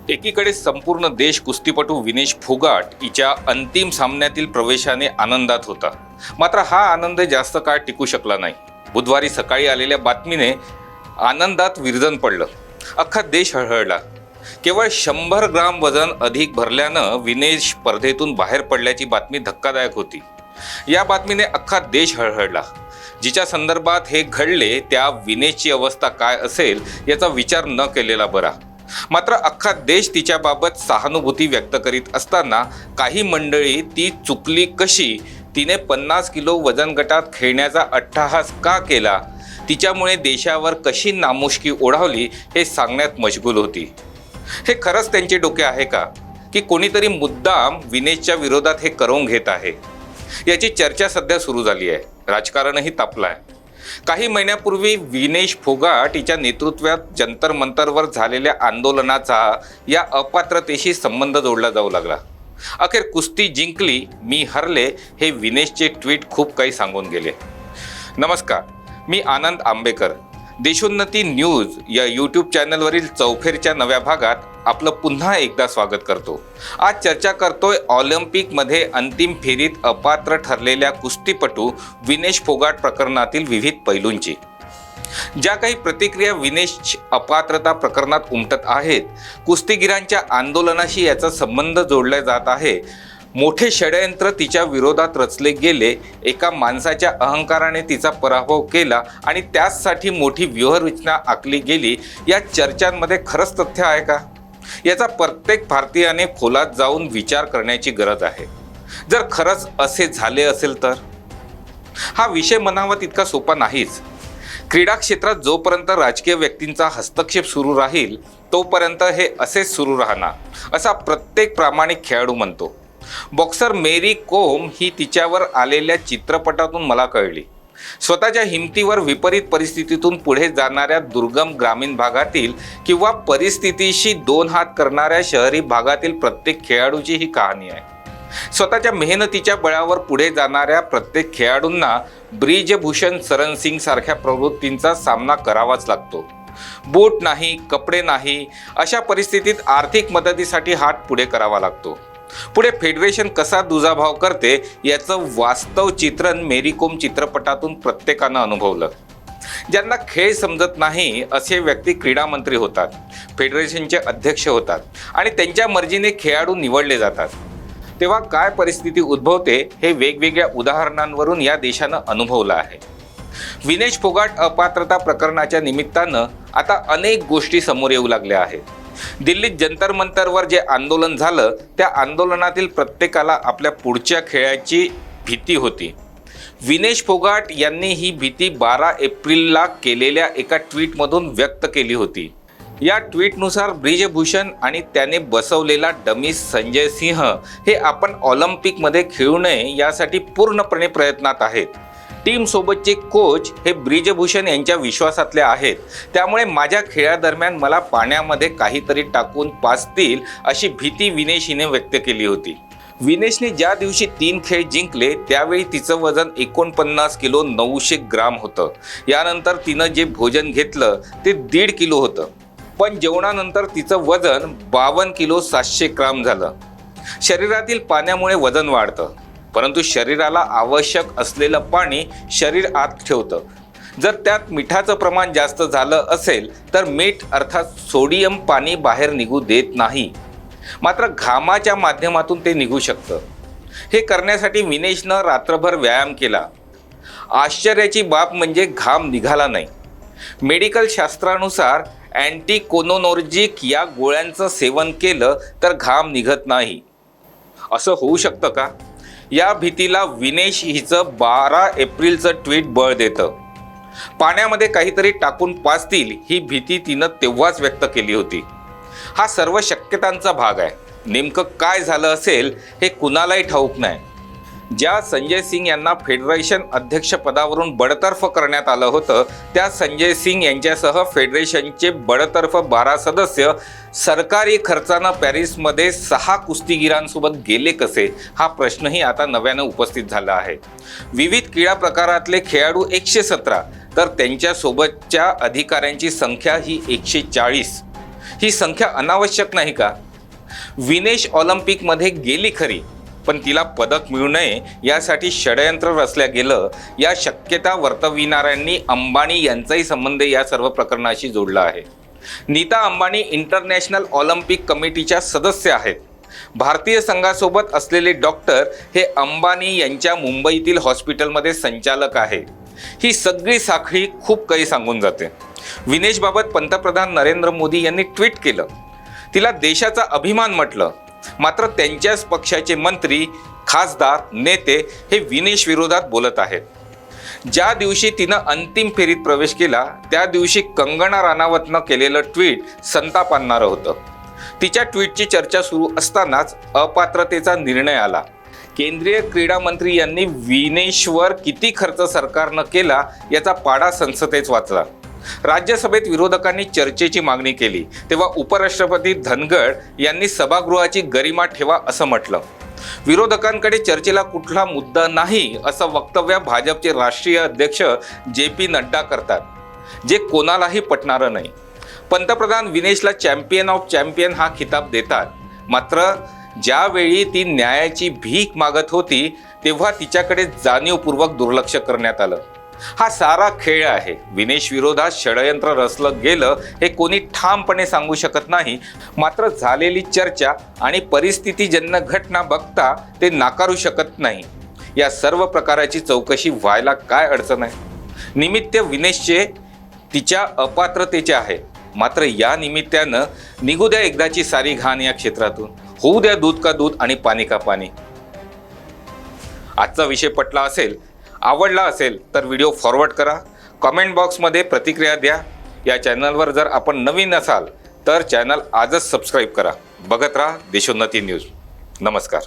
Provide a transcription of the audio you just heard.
एकीकडे संपूर्ण देश कुस्तीपटू विनेश फोगाट हिच्या अंतिम सामन्यातील प्रवेशाने आनंदात होता. मात्र हा आनंद जास्त काळ टिकू शकला नाही. बुधवारी सकाळी आलेल्या बातमीने आनंदात विरजन पडलं. अख्खा देश हळहळला. केवळ 100 ग्राम वजन अधिक भरल्यानं विनेश स्पर्धेतून बाहेर पडल्याची बातमी धक्कादायक होती. या बातमीने अख्खा देश हळहळला. जिच्या संदर्भात हे घडले त्या विनेशची अवस्था काय असेल याचा विचार न केलेला बरा. मात्र अख्खा देश तिच्याबाबत सहानुभूती व्यक्त करीत असताना काही मंडळी ती चुकली कशी, तिने 50 किलो वजन गटात खेळण्याचा अट्टहास का केला, तिच्यामुळे देशावर कशी नामुष्की ओढावली हे सांगण्यात मशगूल होती. हे खरंच त्यांचे डोके आहे का, की कोणीतरी मुद्दाम विनेशच्या विरोधात हे करवून घेत आहे? याची चर्चा सध्या सुरू झाली आहे. राजकारणही तापलं आहे. काही महिन्यापूर्वी विनेश फोगाट हिच्या नेतृत्वात जंतर मंतरवर झालेल्या आंदोलनाचा या अपात्रतेशी संबंध जोडला जाऊ लागला. अखेर कुस्ती जिंकली, मी हरले हे विनेशचे ट्विट खूप काही सांगून गेले. नमस्कार, मी आनंद आंबेकर. देशोन्नती न्यूज या यूट्यूब चॅनलवरील चौफेरच्या नव्या भागात आपलं पुन्हा एकदा स्वागत करतो. आज चर्चा करतोय ऑलिम्पिकमध्ये अंतिम फेरीत अपात्र ठरलेल्या कुस्तीपटू विनेश फोगाट प्रकरणातील विविध पैलूंची. ज्या काही प्रतिक्रिया विनेश अपात्रता प्रकरणात उमटत आहेत, कुस्तीगिरांच्या आंदोलनाशी याचा संबंध जोडला जात आहे. मोठे षडयंत्र तिच्या विरोधात रचले गेले. एका माणसाच्या अहंकाराने तिचा पराभव केला आणि त्यासाठी मोठी व्यूहरचना आखली गेली. या चर्चांमध्ये खरंच तथ्य आहे का, याचा प्रत्येक भारतीयाने खोलात जाऊन विचार करण्याची गरज आहे. जर खरंच असे झाले असेल तर हा विषय म्हणावा तितका सोपा नाहीच. क्रीडा क्षेत्रात जोपर्यंत राजकीय व्यक्तींचा हस्तक्षेप सुरू राहील तोपर्यंत हे असेच सुरू राहणार, असा प्रत्येक प्रामाणिक खेळाडू म्हणतो. बॉक्सर मेरी कोम ही तिच्यावर आलेल्या चित्रपटातून मला कळली. स्वतःच्या हिमतीवर विपरीत परिस्थितीतून पुढे जाणाऱ्या दुर्गम ग्रामीण भागातील किंवा परिस्थितीशी दोन हात करणाऱ्या शहरी भागातील प्रत्येक खेळाडूची ही कहाणी आहे. स्वतःच्या मेहनतीच्या बळावर पुढे जाणाऱ्या प्रत्येक खेळाडूंना ब्रिजभूषण शरण सिंग सारख्या प्रवृत्तींचा सामना करावाच लागतो. बूट नाही, कपडे नाही, अशा परिस्थितीत आर्थिक मदतीसाठी हात पुढे करावा लागतो. पुढे फेडरेशन कसा दुजाभाव करते याचं वास्तव चित्रण मेरी कोम चित्रपटातून प्रत्येकानं अनुभवलं. ज्यांना खेळ समजत नाही असे व्यक्ती क्रीडा मंत्री होतात, फेडरेशनचे अध्यक्ष होतात आणि त्यांच्या मर्जीने खेळाडू निवडले जातात. तेव्हा काय परिस्थिती उद्भवते हे वेगवेगळ्या उदाहरणांवरून या देशानं अनुभवलं आहे. विनेश फोगाट अपात्रता प्रकरणाच्या निमित्तानं आता अनेक गोष्टी समोर येऊ लागल्या आहेत. दिल्लीत जंतर मंतरवर जे आंदोलन झालं त्या आंदोलनातील प्रत्येकाला आपल्या पुढच्या खेळाची भीती होती. विनेश फोगाट यांनी ही भीती 12 एप्रिलला केलेल्या एका ट्विटमधून व्यक्त केली होती. या ट्विटनुसार ब्रिजभूषण आणि त्याने बसवलेला डमी संजय सिंह हे आपण ऑलिम्पिकमध्ये खेळू नये यासाठी पूर्णपणे प्रयत्नात आहेत. टीमसोबतचे कोच हे ब्रिजभूषण यांच्या विश्वासातले आहेत, त्यामुळे माझ्या खेळादरम्यान मला पाण्यामध्ये काहीतरी टाकून पाजतील अशी भीती विनेश हिने व्यक्त केली होती. विनेशने ज्या दिवशी 3 खेळ जिंकले त्यावेळी तिचं वजन 49 किलो 900 ग्राम होतं. यानंतर तिनं जे भोजन घेतलं ते 1.5 किलो होतं, पण जेवणानंतर तिचं वजन 52 किलो 700 ग्राम झालं. शरीरातील पाण्यामुळे वजन वाढतं, परंतु शरीराला आवश्यक असलेलं पाणी शरीर आत ठेवतं. जर त्यात मिठाचं प्रमाण जास्त झालं असेल तर मीठ अर्थात सोडियम पाणी बाहेर निघू देत नाही, मात्र घामाच्या माध्यमातून ते निघू शकतं. हे करण्यासाठी विनेशनं रात्रभर व्यायाम केला. आश्चर्याची बाब म्हणजे घाम निघाला नाही. मेडिकल शास्त्रानुसार अँटीकोनोनर्जिक या गोळ्यांचं सेवन केलं तर घाम निघत नाही. असं होऊ शकतं का? या भीतीला विनेश हिचं 12 एप्रिलचं ट्विट बळ देतं. पाण्यामध्ये काहीतरी टाकून पाजतील ही भीती तिनं तेव्हाच व्यक्त केली होती. हा सर्व शक्यतांचा भाग आहे. नेमकं काय झालं असेल हे कुणालाही ठाऊक नाही. ज्या संजय सिंग यांना फेडरेशन अध्यक्षपदावरून बडतर्फ करण्यात आलं होतं त्या संजय सिंग यांच्यासह फेडरेशनचे बडतर्फ 12 सदस्य सरकारी खर्चानं पॅरिसमध्ये 6 कुस्तीगिरांसोबत गेले कसे, हा प्रश्नही आता नव्यानं उपस्थित झाला आहे. विविध क्रीडा प्रकारातले खेळाडू 117 तर त्यांच्यासोबतच्या अधिकाऱ्यांची संख्या ही 140. ही संख्या अनावश्यक नाही का? विनेश ऑलिम्पिकमध्ये गेली खरी, पण तिला पदक मिळू नये यासाठी षडयंत्र रचल्या गेलं या शक्यता वर्तविणाऱ्यांनी अंबानी यांचाही संबंध या सर्व प्रकरणाशी जोडला आहे. नीता अंबानी इंटरनॅशनल ऑलिम्पिक कमिटीच्या सदस्य आहेत. भारतीय संघासोबत असलेले डॉक्टर हे अंबानी यांच्या मुंबईतील हॉस्पिटलमध्ये संचालक आहे. ही सगळी साखळी खूप काही सांगून जाते. विनेशबाबत पंतप्रधान नरेंद्र मोदी यांनी ट्विट केलं, तिला देशाचा अभिमान म्हटलं. मात्र त्यांच्याच पक्षाचे मंत्री, खासदार, नेते हे विनेश विरोधात बोलत आहेत. ज्या दिवशी तिनं अंतिम फेरीत प्रवेश केला त्या दिवशी कंगना राणावतनं केलेलं ट्विट संताप आणणारं होतं. तिच्या ट्विटची चर्चा सुरू असतानाच अपात्रतेचा निर्णय आला. केंद्रीय क्रीडा मंत्री यांनी विनेशवर किती खर्च सरकारनं केला याचा पाढा संसदेत वाचला. राज्यसभेत विरोधकांनी चर्चेची मागणी केली तेव्हा उपराष्ट्रपती धनगड यांनी सभागृहाची गरिमा ठेवा असं म्हटलं. विरोधकांकडे चर्चेला कुठला मुद्दा नाही असं वक्तव्य भाजपचे राष्ट्रीय अध्यक्ष JP नड्डा करतात, जे कोणालाही पटणारं नाही. पंतप्रधान विनेशला चॅम्पियन ऑफ चॅम्पियन हा खिताब देतात, मात्र ज्यावेळी ती न्यायाची भीक मागत होती तेव्हा तिच्याकडे जाणीवपूर्वक दुर्लक्ष करण्यात आलं. हा सारा खेळ आहे. विनेश विरोधात षडयंत्र रचलं गेलं हे कोणी ठामपणे सांगू शकत नाही. मात्र झालेली चर्चा आणि परिस्थितीजन्य घटना बघता ते नाकारू शकत नाही. या सर्व प्रकाराची चौकशी व्हायला काय अडचण आहे? निमित्त विनेशचे तिच्या अपात्रतेचे आहे, मात्र या निमित्तानं निघू द्या एकदाची सारी घाण या क्षेत्रातून. होऊ द्या दूध का दूध आणि पाणी का पाणी. आजचा विषय पटला असेल, आवडला असेल तर व्हिडिओ फॉरवर्ड करा, कमेंट बॉक्समध्ये प्रतिक्रिया द्या. या चॅनलवर जर आपण नवीन असाल तर चॅनल आजच सबस्क्राईब करा. बघत राहा देशोन्नती न्यूज. नमस्कार.